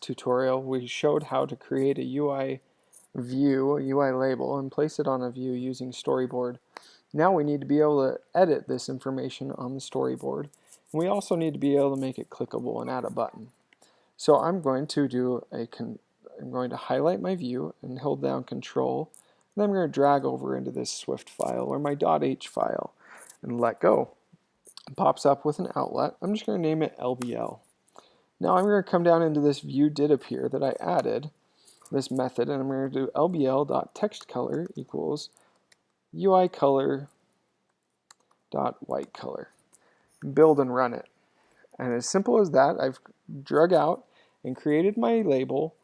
last tutorial, we showed how to create a UI view, a UI label, and place it on a view using Storyboard. Now we need to be able to edit this information on the Storyboard. And we also need to be able to make it clickable and add a button. So I'm going to highlight my view and hold down Control. Then I'm going to drag over into this Swift file or my .h file and let go. It pops up with an outlet. I'm just going to name it LBL. Now I'm going to come down into this view did appear that I added this method, and I'm going to do lbl.textColor equals UIColor.whiteColor. Build and run it. And as simple as that, I've drug out and created my label,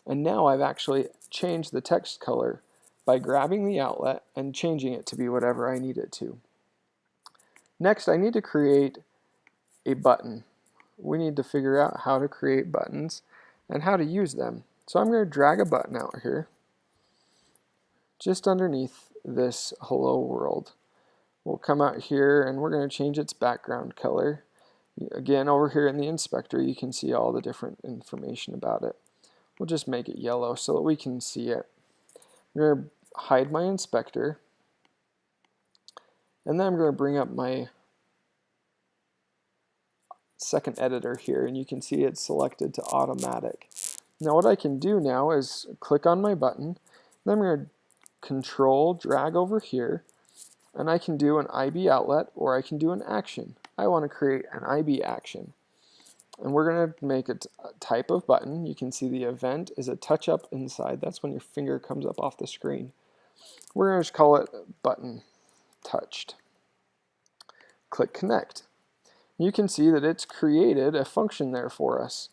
and now I've actually changed the text color by grabbing the outlet and changing it to be whatever I need it to. Next, I need to create a button. We need to figure out how to create buttons and how to use them. So I'm going to drag a button out here just underneath this hello world. We'll come out here and we're going to change its background color. Again, over here in the inspector you can see all the different information about it. We'll just make it yellow so that we can see it. I'm going to hide my inspector, and then I'm going to bring up my second editor here, and you can see it's selected to automatic. Now what I can do now is click on my button, then I'm going to Control drag over here, and I can do an IB outlet or I can do an action. I want to create an IB action, and we're going to make a type of button. You can see the event is a touch up inside. That's when your finger comes up off the screen. We're going to just call it button touched. Click connect. You can see that it's created a function there for us.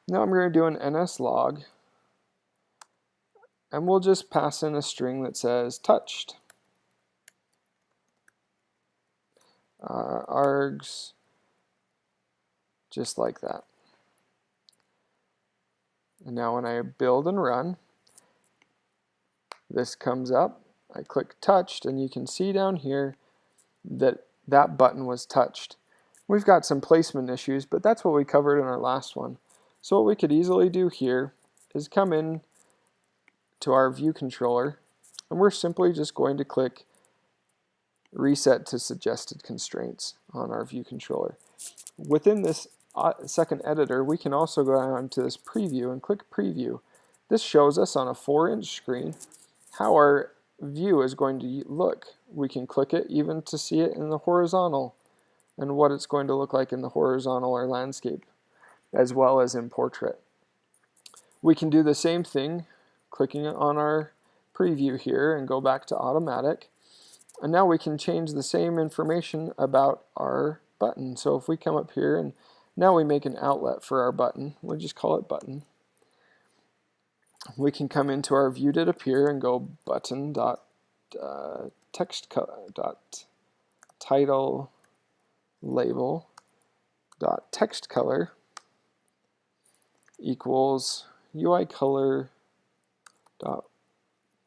Now I'm going to do an nslog, and we'll just pass in a string that says touched. Args, just like that. And now when I build and run, this comes up. I click touched, and you can see down here that that button was touched. We've got some placement issues, but that's what we covered in our last one. So what we could easily do here is come in to our view controller, and we're simply just going to click reset to suggested constraints on our view controller. Within this second editor, we can also go down to this preview and click preview. This shows us on a 4-inch screen how our view is going to look. We can click it even to see it in the horizontal and what it's going to look like in the horizontal or landscape, as well as in portrait. We can do the same thing clicking on our preview here and go back to automatic, and now we can change the same information about our button. So if we come up here and now we make an outlet for our button, we'll just call it button. We can come into our view did appear and go button.title label dot text color equals UI color dot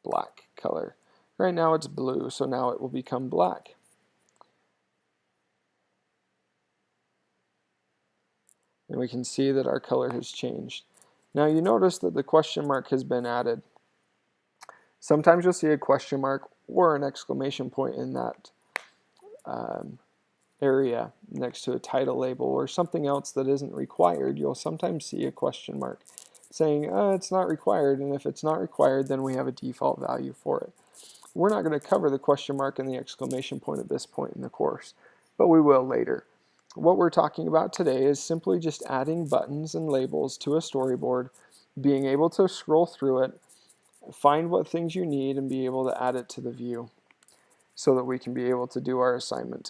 black color. Right now it's blue, so now it will become black. And we can see that our color has changed. Now you notice that the question mark has been added. Sometimes you'll see a question mark or an exclamation point in that area next to a title label or something else that isn't required. You'll sometimes see a question mark saying it's not required, and if it's not required then we have a default value for it. We're not going to cover the question mark and the exclamation point at this point in the course, but we will later. What we're talking about today is simply just adding buttons and labels to a storyboard, being able to scroll through it, find what things you need, and be able to add it to the view so that we can be able to do our assignment.